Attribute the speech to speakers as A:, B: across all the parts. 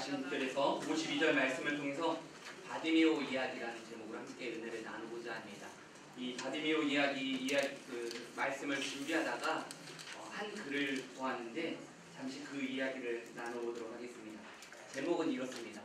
A: 46절에서 52절 말씀을 통해서 바디메오 이야기라는 제목으로 함께 은혜를 나누고자 합니다. 이 바디메오 이야기 말씀을 준비하다가 한 글을 보았는데 잠시 그 이야기를 나눠보도록 하겠습니다. 제목은 이렇습니다.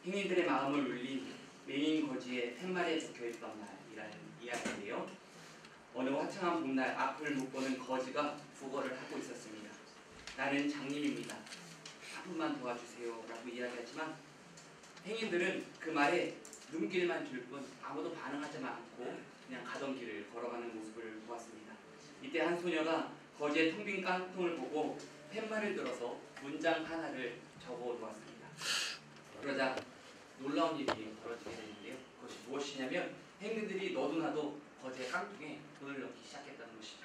A: 행인들의 마음을 울린 메인 거지의 팻말에 적혀있던 날이라는 이야기인데요. 어느 화창한 봄날 앞을 못 보는 거지가 구걸을 하고 있었습니다. 나는 장님입니다. 한 번만 도와주세요 라고 이야기하지만 행인들은 그 말에 눈길만 줄 뿐 아무도 반응하지 않고 그냥 가던 길을 걸어가는 모습을 보았습니다. 이때 한 소녀가 거지의 텅 빈 깡통을 보고 팻말을 들어서 문장 하나를 적어 놓았습니다. 그러자 놀라운 일이 벌어지게 되는데요. 그것이 무엇이냐면 행인들이 너도나도 거지의 깡통에 돈을 넣기 시작했다는 것이죠.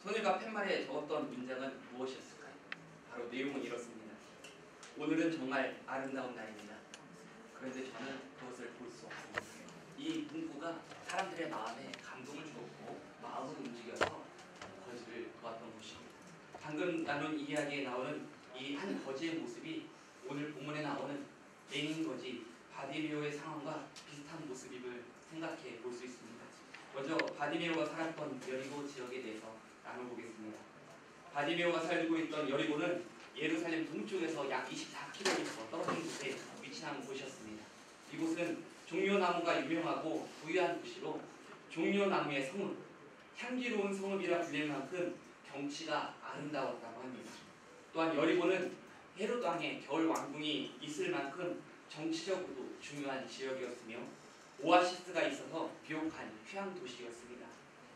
A: 소녀가 팻말에 적었던 문장은 무엇이었을까요? 바로 내용은 이렇습니다. 오늘은 정말 아름다운 날입니다. 그런데 저는 그것을 볼 수 없습니다. 이 문구가 사람들의 마음에 감동을 주었고 마음을 움직여서 거지를 보았던 것입니다. 방금 나눈 이야기에 나오는 이 한 거지의 모습이 오늘 본문에 나오는 메인 거지 바디메오의 상황과 비슷한 모습임을 생각해 볼 수 있습니다. 먼저 바디메오가 살았던 여리고 지역에 대해서 나눠보겠습니다. 바디메오가 살고 있던 여리고는 예루살렘 동쪽에서 약 24km 떨어진 곳에 위치한 곳이었습니다. 이곳은 종려나무가 유명하고 부유한 도시로 종려나무의 성읍, 향기로운 성읍이라 불릴 만큼 경치가 아름다웠다고 합니다. 또한 여리고는 헤롯 왕의 겨울 왕궁이 있을 만큼 정치적으로도 중요한 지역이었으며 오아시스가 있어서 비옥한 휴양 도시였습니다.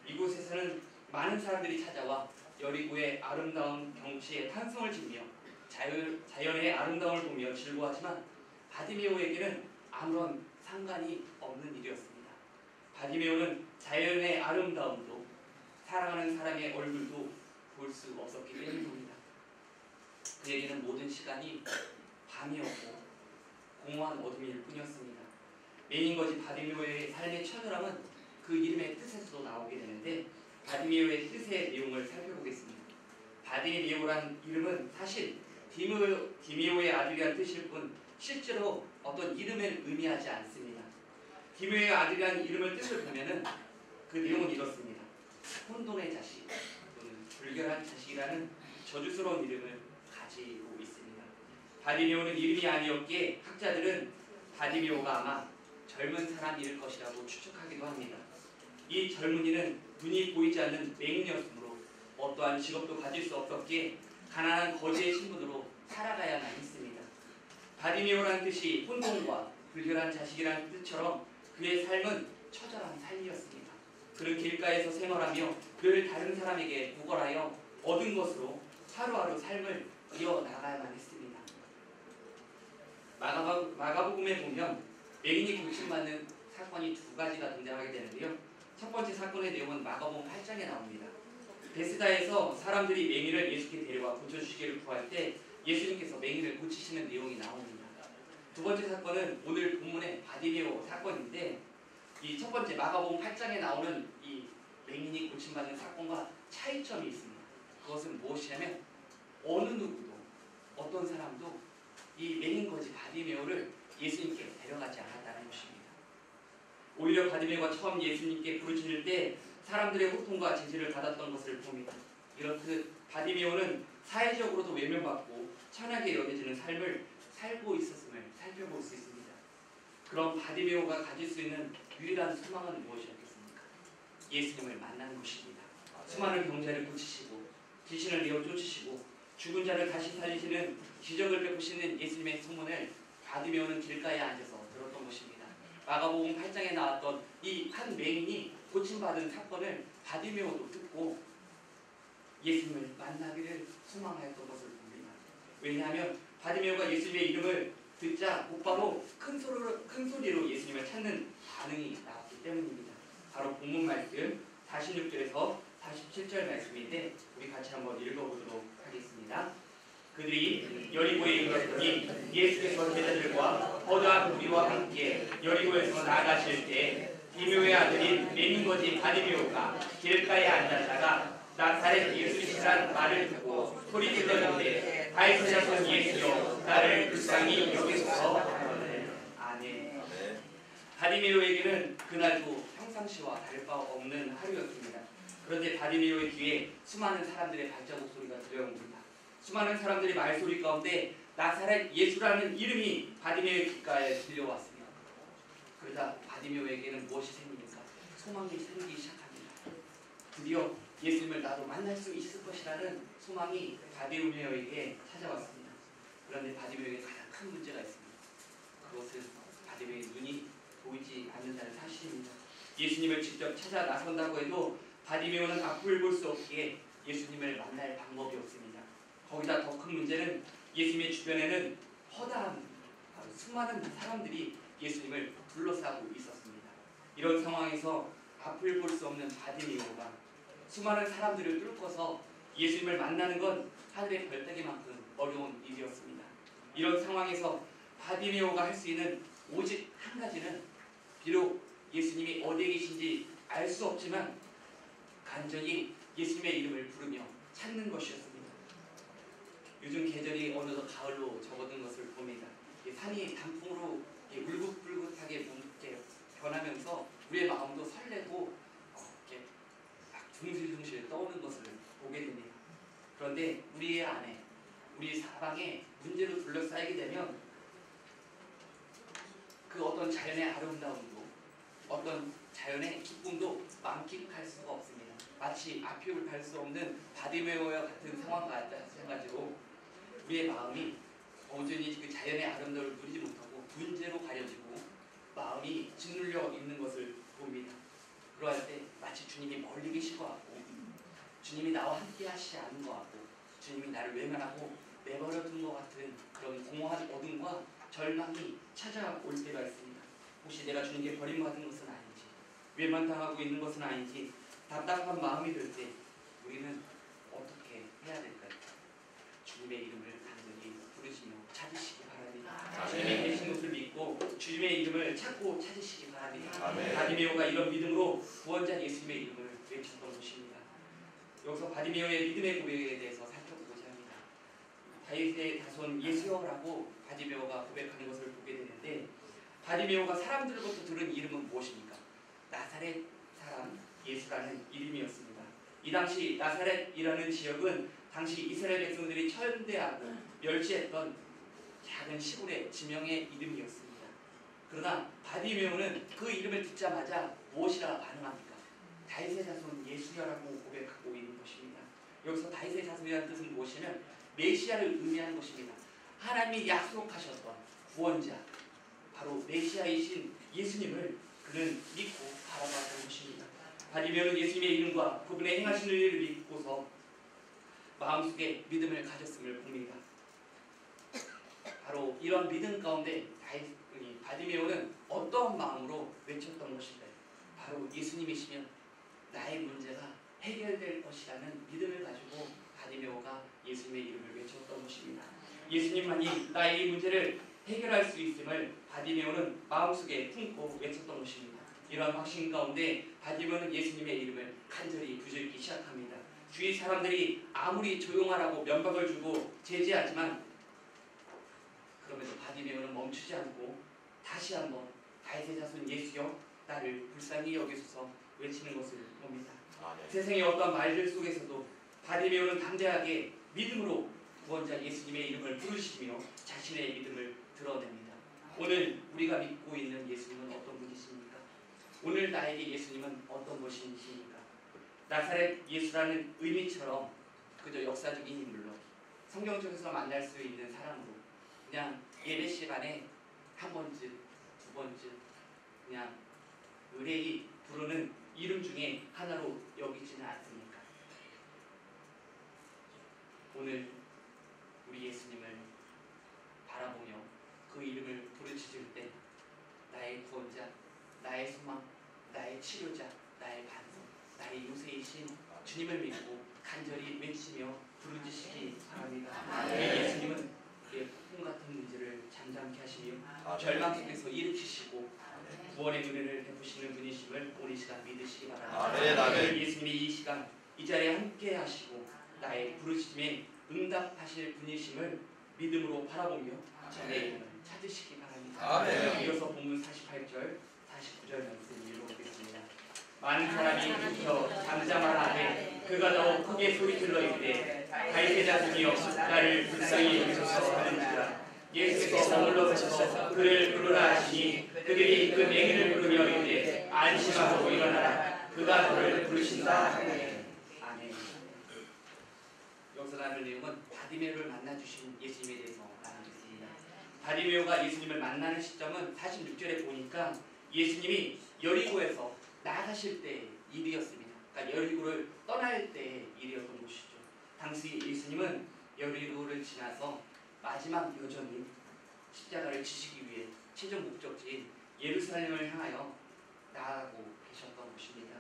A: 이곳에서는 많은 사람들이 찾아와 여리고의 아름다운 경치에 탄성을 짓며 자연의 아름다움을 보며 즐거워하지만 바디메오에게는 아무런 상관이 없는 일이었습니다. 바디메오는 자연의 아름다움도 사랑하는 사람의 얼굴도 볼 수 없었기 때문입니다. 그에게는 모든 시간이 밤이었고 공허한 어둠일 뿐이었습니다. 메인 거지 바디메오의 삶의 처절함은 그 이름의 뜻에서도 나오게 되는데 바디메오의 뜻의 내용을 살펴보겠습니다. 바디메오란 이름은 사실 디메오의 아들이란 뜻일 뿐 실제로 어떤 이름을 의미하지 않습니다. 디메오의 아들이라는 이름을 뜻을 보면은 그 내용은 이렇습니다. 혼돈의 자식 또는 불결한 자식이라는 저주스러운 이름을 가지고 있습니다. 바디메오는 이름이 아니었기에 학자들은 바디메오가 아마 젊은 사람일 것이라고 추측하기도 합니다. 이 젊은이는 눈이 보이지 않는 맹인이었으므로 어떠한 직업도 가질 수 없었기에 가난한 거지의 신분으로 살아가야만 했습니다. 바디메오라는 뜻이 혼돈과 불결한 자식이라는 뜻처럼 그의 삶은 처절한 삶이었습니다. 그는 길가에서 생활하며 늘 다른 사람에게 구걸하여 얻은 것으로 하루하루 삶을 이어나가야만 했습니다. 마가복음에 보면 맹인이 고침받는 사건이 두 가지가 등장하게 되는데요. 첫 번째 사건의 내용은 마가복음 8장에 나옵니다. 베스다에서 사람들이 맹인을 예수께 데려와 고쳐주시기를 구할 때 예수님께서 맹인을 고치시는 내용이 나옵니다. 두 번째 사건은 오늘 본문의 바디메오 사건인데 이 첫 번째 마가복음 8장에 나오는 이 맹인이 고침받는 사건과 차이점이 있습니다. 그것은 무엇이냐면 어느 누구도 어떤 사람도 이 맹인 거지 바디메오를 예수님께 데려가지 않았다는 것입니다. 오히려 바디메오가 처음 예수님께 부르짖을 때 사람들의 호통과 제지를 받았던 것을 봅니다. 이렇듯 바디메오는 사회적으로도 외면받고 천하게 여겨지는 삶을 살고 있었음을 살펴볼 수 있습니다. 그럼 바디메오가 가질 수 있는 유일한 소망은 무엇이었겠습니까? 예수님을 만나는 것입니다. 수많은 병자를 고치시고 귀신을 내어 쫓으시고 죽은 자를 다시 살리시는 기적을 베푸시는 예수님의 소문을 바디메오는 길가에 앉아서 들었던 것입니다. 마가복음 8장에 나왔던 이 한 맹인이 고침받은 사건을 바디메오도 듣고 예수님을 만나기를 소망하였던 것을 봅니다. 왜냐하면 바디메오가 예수님의 이름을 듣자 곧바로 큰 소리로 예수님을 찾는 반응이 나왔기 때문입니다. 바로 본문 말씀 46절에서 47절 말씀인데 우리 같이 한번 읽어보도록 하겠습니다. 그들이 여리고에 이르렀더니 예수께서 제자들과 거대한 무리와 함께 여리고에서 나아가실 때 디메오의 아들인 메인 거지 바디메오가 길가에 앉았다가 나사렛 예수시라는 말을 듣고 소리 질렀는데 다윗의 자손 예수여 나를 불쌍히 여기소서. 아멘. 바디메오에게는 그날도 평상시와 다를 바 없는 하루였습니다. 그런데 바디메오의 귀에 수많은 사람들의 발자국 소리가 들려옵니다. 수많은 사람들의 말소리 가운데 나사렛 예수라는 이름이 바디메오의 귓가에 들려왔습니다. 그러자 바디메오에게는 무엇이 생깁니까? 소망이 생기기 시작합니다. 드디어 예수님을 나도 만날 수 있을 것이라는 소망이 바디메오에게 찾아왔습니다. 그런데 바디메오에게 가장 큰 문제가 있습니다. 그것은 바디메오의 눈이 보이지 않는다는 사실입니다. 예수님을 직접 찾아 나선다고 해도 바디메오는 앞을 볼 수 없기에 예수님을 만날 방법이 없습니다. 거기다 더 큰 문제는 예수님의 주변에는 허다한 수많은 사람들이 예수님을 둘러싸고 있었습니다. 이런 상황에서 앞을 볼 수 없는 바디메오가 수많은 사람들을 뚫고서 예수님을 만나는 건 하늘의 별따기만큼 어려운 일이었습니다. 이런 상황에서 바디메오가 할 수 있는 오직 한 가지는 비록 예수님이 어디에 계신지 알 수 없지만 간절히 예수님의 이름을 부르며 찾는 것이었습니다. 요즘 계절이 어느덧 가을로 접어든 것을 봅니다. 산이 단풍으로 울긋불긋하게 변하면서 우리의 마음도 설레고 이렇게 막 둥실둥실 떠오는 것을 보게 됩니다. 그런데 우리의 안에, 우리 사방에 문제로 둘러싸이게 되면 그 어떤 자연의 아름다움도 어떤 자연의 기쁨도 만끽할 수가 없습니다. 마치 앞을 갈 수 없는 바디메오와 같은 상황과 마찬가지로 우리의 마음이 온전히 그 자연의 아름다움을 누리지 못하고 문제로 가려지고 마음이 짓눌려 있는 것을 봅니다. 그러할 때 마치 주님이 멀리 계신 것 같고 주님이 나와 함께 하시지 않은 것 같고 주님이 나를 외면하고 내버려 둔 것 같은 그런 공허한 어둠과 절망이 찾아올 때가 있습니다. 혹시 내가 주님께 버림받은 것은 아닌지, 외면당하고 있는 것은 아닌지 답답한 마음이 들 때 우리는 어떻게 해야 될까요? 주님의 이름을 간절히 부르시며 찾으시기 바랍니다. 주님이 계신 것을 믿고 주님의 이름을 찾고 찾으시기 바랍니다. 바디메오가 이런 믿음으로 구원자 예수님의 이름을 외쳤던 것입니다. 여기서 바디메오의 믿음의 고백에 대해서 살펴보고자 합니다. 다윗의 자손 예수여라고 바디메오가 고백하는 것을 보게 되는데 바디메오가 사람들로부터 들은 이름은 무엇입니까? 나사렛 사람 예수라는 이름이었습니다. 이 당시 나사렛이라는 지역은 당시 이스라엘 백성들이 천대하고 멸시했던 작은 시골의 지명의 이름이었습니다. 그러나 바디메오는 그 이름을 듣자마자 무엇이라 반응합니까? 다윗의 자손 예수여라고 고백하고 있는 것입니다. 여기서 다윗의 자손이라는 뜻은 무엇이냐면 메시아를 의미하는 것입니다. 하나님이 약속하셨던 구원자, 바로 메시아이신 예수님을 그는 믿고 바라봤던 것입니다. 바디메오는 예수님의 이름과 그분의 행하시는 일을 믿고서 마음속에 믿음을 가졌음을 봅니다. 바로 이런 믿음 가운데 바디메오는 어떠한 마음으로 외쳤던 것인가요? 바로 예수님이시면 나의 문제가 해결될 것이라는 믿음을 가지고 바디메오가 예수님의 이름을 외쳤던 것입니다. 예수님만이 나의 이 문제를 해결할 수 있음을 바디메오는 마음속에 품고 외쳤던 것입니다. 이러한 확신 가운데 바디메오는 예수님의 이름을 간절히 부르기 시작합니다. 주위 사람들이 아무리 조용하라고 면박을 주고 제지하지만 그러면서 바디메오는 멈추지 않고 다시 한번 다윗의 자손 예수여 나를 불쌍히 여기소서 외치는 것을 봅니다. 세상의 어떤 말들 속에서도 바디메오는 담대하게 믿음으로 구원자 예수님의 이름을 부르시며 자신의 믿음을 드러냅니다. 오늘 우리가 믿고 있는 예수님은 어떤 분이십니까? 오늘 나에게 예수님은 어떤 분이십니까? 나사렛 예수라는 의미처럼 그저 역사적인 인물로 성경 속에서 만날 수 있는 사람으로 그냥 예배 시간에 한 번쯤, 두 번쯤 그냥 의뢰이 부르는 이름 중에 하나로 여기지는 않습니까? 오늘 우리 예수님을 바라보며 그 이름을 부르짖을 때 나의 구원자, 나의 소망, 나의 치료자, 나의 반석, 나의 요새이신 주님을 믿고 간절히 외치며 부르짖으시기 바랍니다. 우리 예수님은 우리의 폭풍 같은 문제를 잠잠케 하시며 절망 속에서 일으키시고 구원의 은혜를 베푸시는 분이심을 오늘 시간 믿으시기 바랍니다. 예수님이 이 시간 이 자리에 함께 하시고 나의 부르짖음에 응답하실 분이심을 믿음으로 바라보며 자기의 이름을 찾으시기 바랍니다.
B: 아멘.
A: 이어서 본문 48절, 49절 말씀 읽어보겠습니다. 많은 사람이 눕혀 잠잠하라 하되 그가 더욱 크게 소리질러 이르되 다윗의 자손이여 나를 불쌍히 여기소서 하는지라. 예수께서 머물러 서서 그를 부르라 하시니 그들이 그 맹인을 부르며 이르되 안심하고 일어나라 그가 너를 부르신다 하네. 아멘. 여기서 나눌 내용은 바디메오를 만나주신 예수님에 대해서 나누겠습니다. 바디메오가 예수님을 만나는 시점은 46절에 보니까 예수님이 여리고에서 나가실 때 일이었습니다. 그러니까 여리고를 떠날 때 일이었던 것이죠. 당시 예수님은 여리고를 지나서 마지막 여정인 십자가를 지시기 위해 최종 목적지인 예루살렘을 향하여 나아가고 계셨던 것입니다.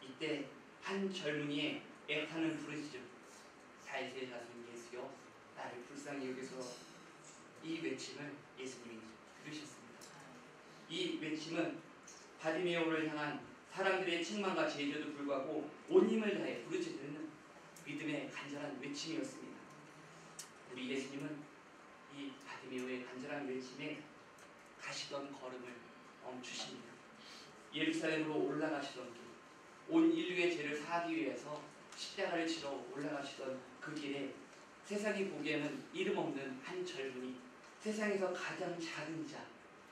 A: 이때 한 젊은이의 애타는 부르짖음, 다윗의 자손 예수여 나를 불쌍히 여기소서, 이 외침을 예수님이 들으셨습니다. 이 외침은 바디메오를 향한 사람들의 책망과 제재도 불구하고 온 힘을 다해 부르짖는 믿음의 간절한 외침이었습니다. 우리 예수님은 이 바디메오의 간절한 외침에 가시던 걸음을 멈추십니다. 예루살렘으로 올라가시던 길, 온 인류의 죄를 사하기 위해서 십자가를 치러 올라가시던 그 길에 세상이 보기에는 이름 없는 한 젊은이, 세상에서 가장 작은 자,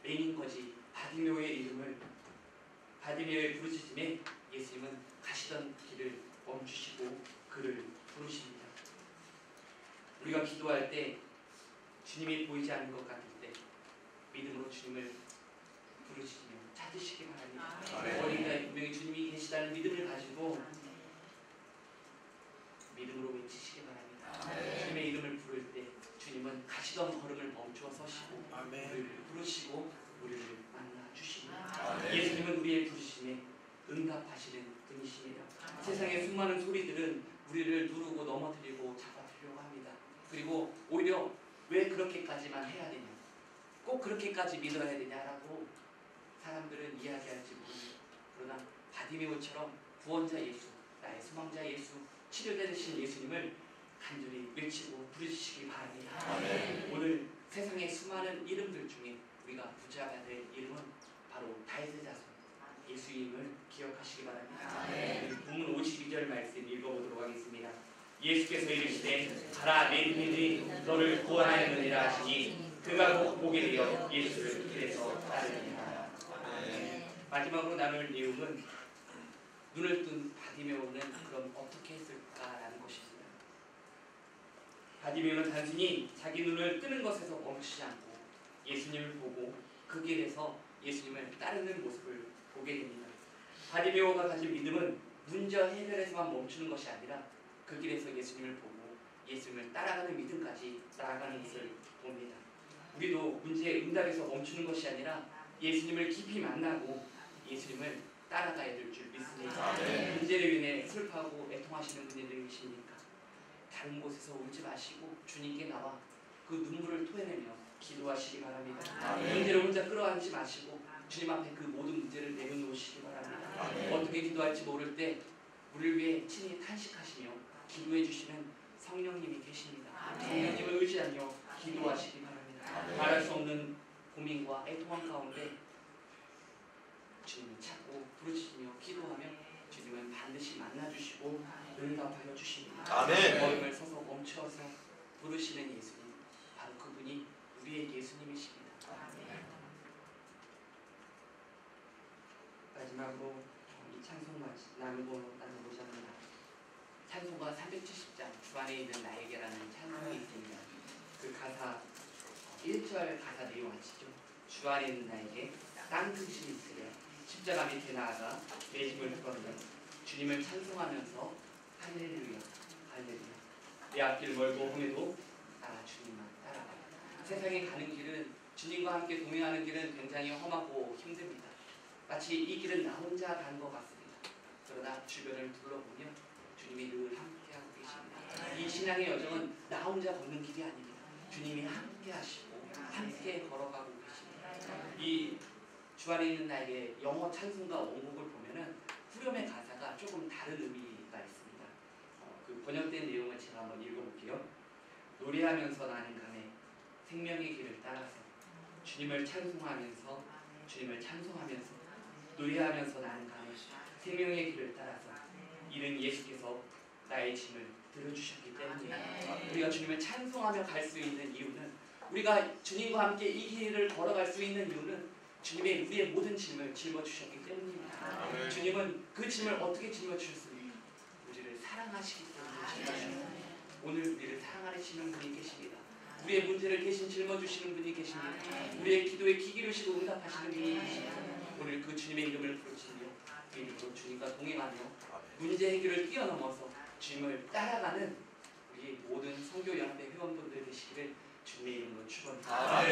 A: 맹인거지 바디메오의 이름을, 바디메오의 부르짖음에 예수님은 가시던 길을 멈추시고 그를 부르십니다. 우리가 기도할 때 주님이 보이지 않는 것 같을 때 믿음으로 주님을 부르시며 찾으시기 바랍니다. 어린이가 분명히 주님이 계시다는 믿음을 가지고 믿음으로 외치시기 바랍니다. 주님의 이름을 부를 때 주님은 가시던 걸음을 멈추어 서시고 우리를 부르시고 우리를 만나 주십니다. 예수님은 우리의 부르심에 응답하시는 분이십니다. 세상의 수많은 소리들은 우리를 누르고 넘어뜨리고 잡아주려고 합니다. 그리고 오히려 왜 그렇게까지만 해야 되냐, 꼭 그렇게까지 믿어야 되냐라고 사람들은 이야기할지 모릅니다. 그러나 바디메오처럼 구원자 예수, 나의 소망자 예수, 치료되신 예수님을 간절히 외치고 부르시기 바랍니다. 오늘 세상의 수많은 이름들 중에 우리가 부자가 될 이름은 바로 다윗의 자손 예수님을 기억하시기 바랍니다. 본문 52절 말씀 읽어보도록 하겠습니다. 예수께서 이르시되 가라 내 이름이 너를 구원하였느니라 하시니 그가 곧 보게 되어 예수를 길에서 따르니라. 마지막으로 나눌 내용은 눈을 뜬 바디메오는 그럼 어떻게 했을까라는 것입니다. 바디메오는 단순히 자기 눈을 뜨는 것에서 멈추지 않고 예수님을 보고 그 길에서 예수님을 따르는 모습을 보게 됩니다. 바디메오가 가진 믿음은 문제 해결에서만 멈추는 것이 아니라 그 길에서 예수님을 보고 예수님을 따라가는 믿음까지 나아가는 것을 봅니다. 우리도 문제의 응답에서 멈추는 것이 아니라 예수님을 깊이 만나고 예수님을 따라가야 될 줄 믿습니다. 문제로 인해 슬퍼하고 애통하시는 분들이 계십니까? 다른 곳에서 울지 마시고 주님께 나와 그 눈물을 토해내며 기도하시기 바랍니다. 문제를 혼자 끌어안지 마시고 주님 앞에 그 모든 문제를 내려놓으시기 바랍니다. 어떻게 기도할지 모를 때 우리를 위해 친히 탄식하시며 기도해 주시는 성령님이 계십니다. 성령님을 의지하며 기도하시기 바랍니다. 말할 수 없는 고민과 애통함 가운데 주님을 찾고 부르시며 기도하며 주님은 반드시 만나주시고 응답하여 주십니다. 걸음을 서서 멈추어서 부르시는 예수님, 바로 그분이 우리의 예수님이십니다. 마지막으로 이 찬송가 나누고자 합니다. 찬송가 370장 주 안에 있는 나에게라는 찬송이 있습니다. 그 가사 1절 가사 내용 아시죠? 주 안에 있는 나에게 땅끝이 있으랴 십자가 밑에 나아가 내 짐을 풀었네 주님을 찬송하면서 할렐루야 할렐루야 내 앞길 멀고 험해도 나 주님만 따라가. 세상에 가는 길은 주님과 함께 동행하는 길은 굉장히 험하고 힘듭니다. 마치 이 길은 나 혼자 가는 것 같습니다. 그러나 주변을 둘러보며 주님이 늘 함께하고 계십니다. 이 신앙의 여정은 나 혼자 걷는 길이 아닙니다. 주님이 함께 하시고 함께 걸어가고 계십니다. 이 주 안에 있는 나에게 영어 찬송가 원곡을 보면은 후렴의 가사가 조금 다른 의미가 있습니다. 그 번역된 내용을 제가 한번 읽어볼게요. 노래하면서 나는 감에 생명의 길을 따라서 주님을 찬송하면서 노래하면서 나는 감에 생명의 길을 따라서 이른 예수께서 나의 짐을 들어주셨기 때문입니다. 우리가 주님을 찬송하며 갈 수 있는 이유는, 우리가 주님과 함께 이 길을 걸어갈 수 있는 이유는 주님의 우리의 모든 짐을 짊어주셨기 때문입니다. 주님은 그 짐을 어떻게 짊어주셨습니까? 우리를 사랑하시기 때문에 짊어주셨습니다. 오늘 우리를 사랑하시는 분이 계십니다. 우리의 문제를 대신 짊어주시는 분이 계십니다. 우리의 기도에 귀 기울이시고 응답하시는 분이 계십니다. 오늘 그 주님의 이름을 부르시며 믿음으로 주님과 동행하며 문제 해결을 뛰어넘어서 주님을 따라가는 우리 모든 선교연합회 회원분들 되시기를 주님의 이름으로 축원합니다.